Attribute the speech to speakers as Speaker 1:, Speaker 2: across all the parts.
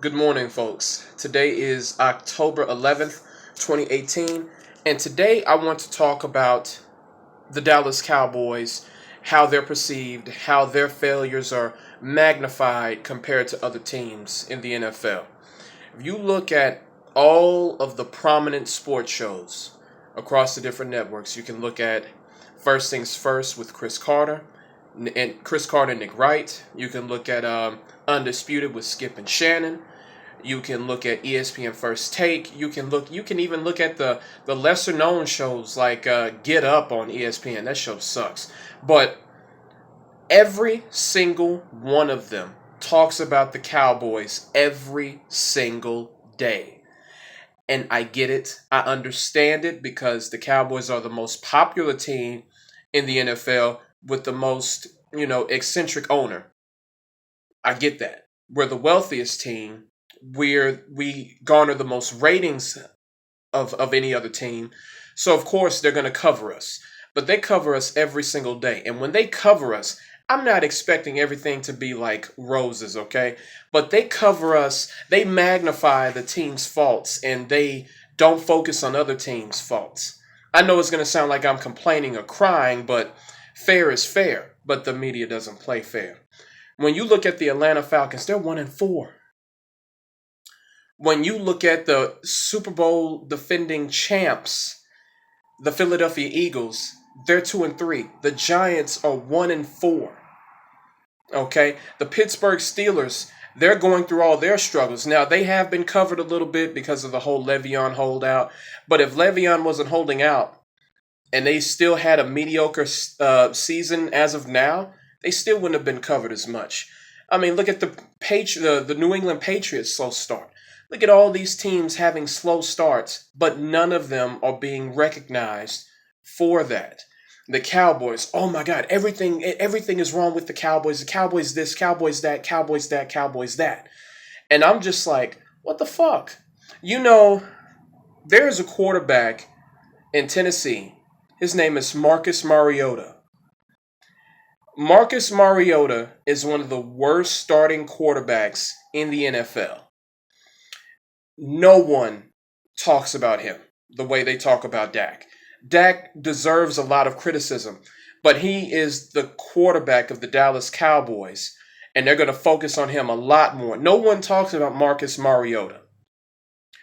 Speaker 1: Good morning, folks. Today is October 11th, 2018, and today I want to talk about the Dallas Cowboys, how they're perceived, how their failures are magnified compared to other teams in the NFL. If you look at all of the prominent sports shows across the different networks, you can look at First Things First with Chris Carter and Nick Wright. You can look at Undisputed with Skip and Shannon. You can look at ESPN First Take. You can even look at the lesser known shows like Get Up on ESPN. That show sucks. But every single one of them talks about the Cowboys every single day. And I get it. I understand it because the Cowboys are the most popular team in the NFL with the most, eccentric owner. I get that. We're the wealthiest team. We garner the most ratings of any other team. So, of course, they're going to cover us. But they cover us every single day. And when they cover us, I'm not expecting everything to be like roses, okay? But they cover us, they magnify the team's faults, and they don't focus on other teams' faults. I know it's going to sound like I'm complaining or crying, but fair is fair. But the media doesn't play fair. When you look at the Atlanta Falcons, they're 1-4. When you look at the Super Bowl defending champs, the Philadelphia Eagles, they're 2-3. The Giants are 1-4. Okay, the Pittsburgh Steelers, they're going through all their struggles. Now, they have been covered a little bit because of the whole Le'Veon holdout. But if Le'Veon wasn't holding out and they still had a mediocre season as of now, they still wouldn't have been covered as much. I mean, look at the New England Patriots slow start. Look at all these teams having slow starts, but none of them are being recognized for that. The Cowboys, oh my God, everything is wrong with the Cowboys. The Cowboys this, Cowboys that, Cowboys that, Cowboys that. And I'm just like, what the fuck? There is a quarterback in Tennessee. His name is Marcus Mariota. Marcus Mariota is one of the worst starting quarterbacks in the NFL. No one talks about him the way they talk about Dak. Dak deserves a lot of criticism, but he is the quarterback of the Dallas Cowboys, and they're going to focus on him a lot more. No one talks about Marcus Mariota.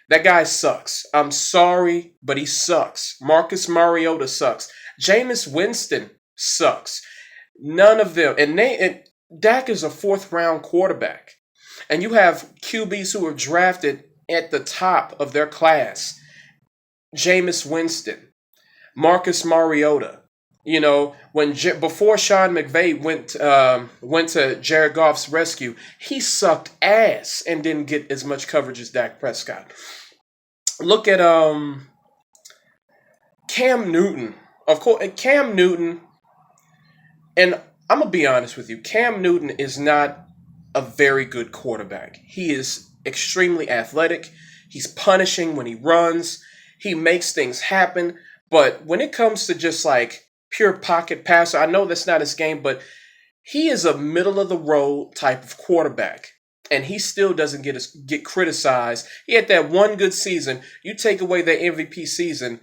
Speaker 1: That guy sucks. I'm sorry, but he sucks. Marcus Mariota sucks. Jameis Winston sucks. None of them. And Dak is a fourth-round quarterback. And you have QBs who are drafted at the top of their class. Jameis Winston, Marcus Mariota. Before Sean McVay went to Jared Goff's rescue, he sucked ass and didn't get as much coverage as Dak Prescott. Look at Cam Newton. Of course, Cam Newton, and I'm going to be honest with you, Cam Newton is not a very good quarterback. He is extremely athletic. He's punishing when he runs. He makes things happen. But when it comes to just like pure pocket passer, I know that's not his game, but he is a middle of the road type of quarterback. And he still doesn't get criticized. He had that one good season. You take away that MVP season,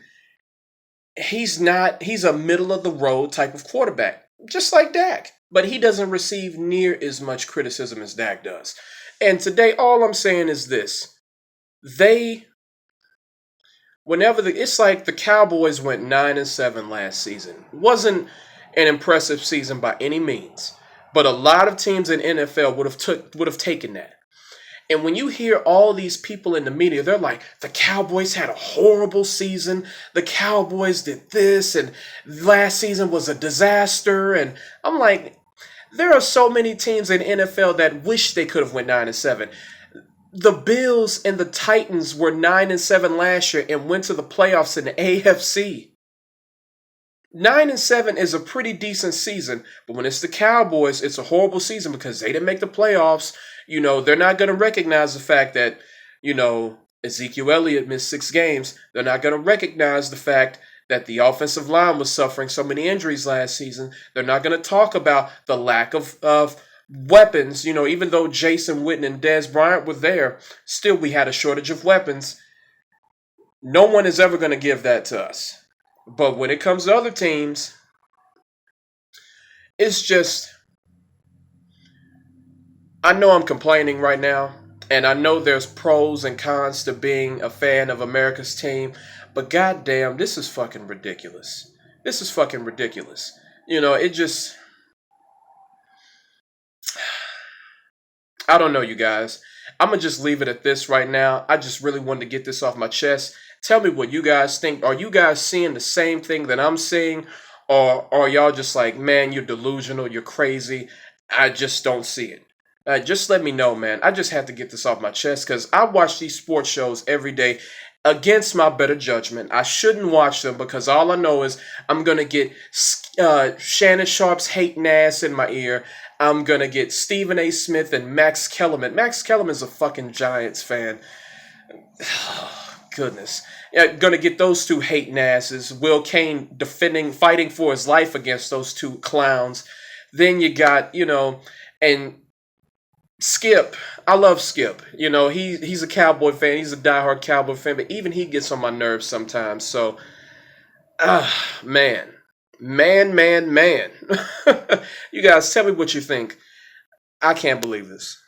Speaker 1: he's a middle of the road type of quarterback, just like Dak. But he doesn't receive near as much criticism as Dak does. And today, all I'm saying is this. It's like the Cowboys went 9-7 last season. It wasn't an impressive season by any means. But a lot of teams in NFL would have taken that. And when you hear all these people in the media, they're like, the Cowboys had a horrible season. The Cowboys did this, and last season was a disaster. And I'm like, there are so many teams in NFL that wish they could have went 9-7. The Bills and the Titans were 9-7 last year and went to the playoffs in the AFC. 9-7 is a pretty decent season, but when it's the Cowboys, it's a horrible season because they didn't make the playoffs. They're not going to recognize the fact that, Ezekiel Elliott missed 6 games. They're not going to recognize the fact that the offensive line was suffering so many injuries last season. They're not going to talk about the lack of weapons, even though Jason Witten and Dez Bryant were there, still we had a shortage of weapons. No one is ever going to give that to us. But when it comes to other teams, it's just, I know I'm complaining right now, and I know there's pros and cons to being a fan of America's team, but goddamn, this is fucking ridiculous. This is fucking ridiculous. It just, I don't know, you guys. I'm gonna just leave it at this right now. I just really wanted to get this off my chest. Tell me what you guys think. Are you guys seeing the same thing that I'm seeing? Or are y'all just like, man, you're delusional, you're crazy. I just don't see it. Just let me know, man. I just had to get this off my chest because I watch these sports shows every day against my better judgment. I shouldn't watch them because all I know is I'm going to get Shannon Sharp's hating ass in my ear. I'm going to get Stephen A. Smith and Max Kellerman. Max Kellerman's a fucking Giants fan. Goodness. Yeah, gonna get those two hating asses. Will Kane fighting for his life against those two clowns. Then you got, and Skip. I love Skip. He's a Cowboy fan. He's a diehard Cowboy fan, but even he gets on my nerves sometimes. So, man. Man. You guys tell me what you think. I can't believe this.